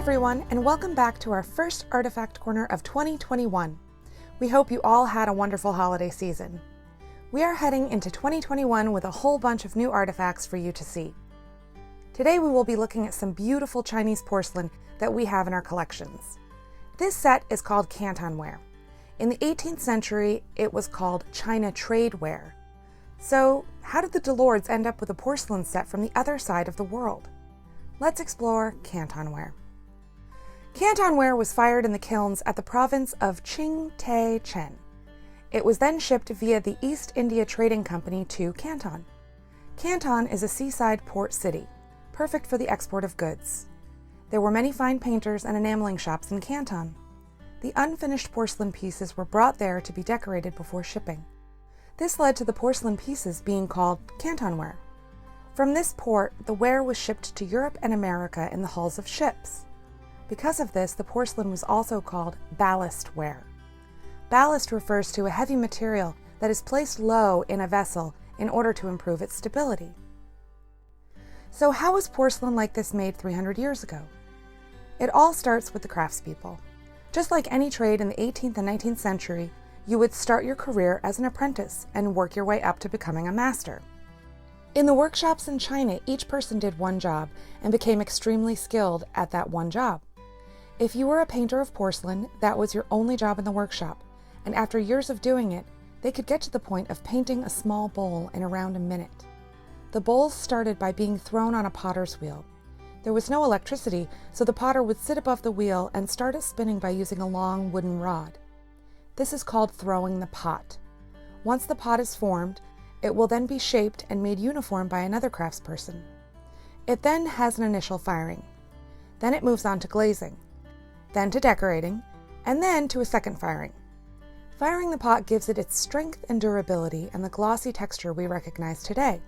everyone, and welcome back to our first Artifact Corner of 2021. We hope you all had a wonderful holiday season. We are heading into 2021 with a whole bunch of new artifacts for you to see. Today we will be looking at some beautiful Chinese porcelain that we have in our collections. This set is called Cantonware. In the 18th century, it was called China trade ware. So, how did the Delords end up with a porcelain set from the other side of the world? Let's explore Cantonware. Cantonware was fired in the kilns at the Provence of Ching-Te Chen. It was then shipped via the East India Trading Company to Canton. Canton is a seaside port city, perfect for the export of goods. There were many fine painters and enameling shops in Canton. The unfinished porcelain pieces were brought there to be decorated before shipping. This led to the porcelain pieces being called Cantonware. From this port, the ware was shipped to Europe and America in the hulls of ships. Because of this, the porcelain was also called ballast ware. Ballast refers to a heavy material that is placed low in a vessel in order to improve its stability. So how was porcelain like this made 300 years ago? It all starts with the craftspeople. Just like any trade in the 18th and 19th century, you would start your career as an apprentice and work your way up to becoming a master. In the workshops in China, each person did one job and became extremely skilled at that one job. If you were a painter of porcelain, that was your only job in the workshop, and after years of doing it, they could get to the point of painting a small bowl in around a minute. The bowls started by being thrown on a potter's wheel. There was no electricity, so the potter would sit above the wheel and start it spinning by using a long wooden rod. This is called throwing the pot. Once the pot is formed, it will then be shaped and made uniform by another craftsperson. It then has an initial firing. Then it moves on to glazing, then to decorating, and then to a second firing. Firing the pot gives it its strength and durability and the glossy texture we recognize today.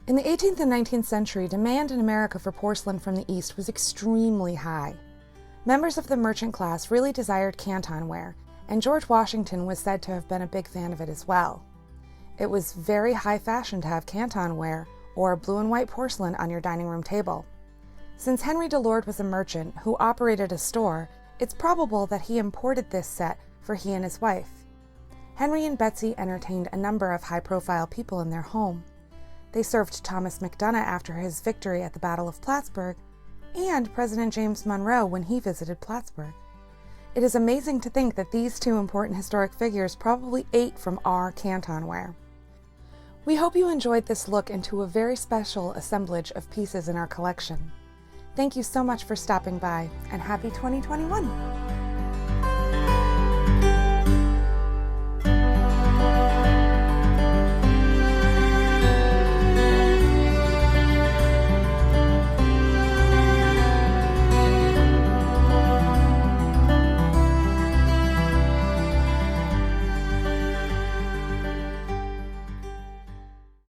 In the 18th and 19th century, demand in America for porcelain from the East was extremely high. Members of the merchant class really desired Cantonware, and George Washington was said to have been a big fan of it as well. It was very high fashion to have Cantonware or blue and white porcelain on your dining room table. Since Henry Delord was a merchant who operated a store, it's probable that he imported this set for he and his wife. Henry and Betsy entertained a number of high-profile people in their home. They served Thomas MacDonough after his victory at the Battle of Plattsburgh, and President James Monroe when he visited Plattsburgh. It is amazing to think that these two important historic figures probably ate from our Cantonware. We hope you enjoyed this look into a very special assemblage of pieces in our collection. Thank you so much for stopping by, and happy 2021!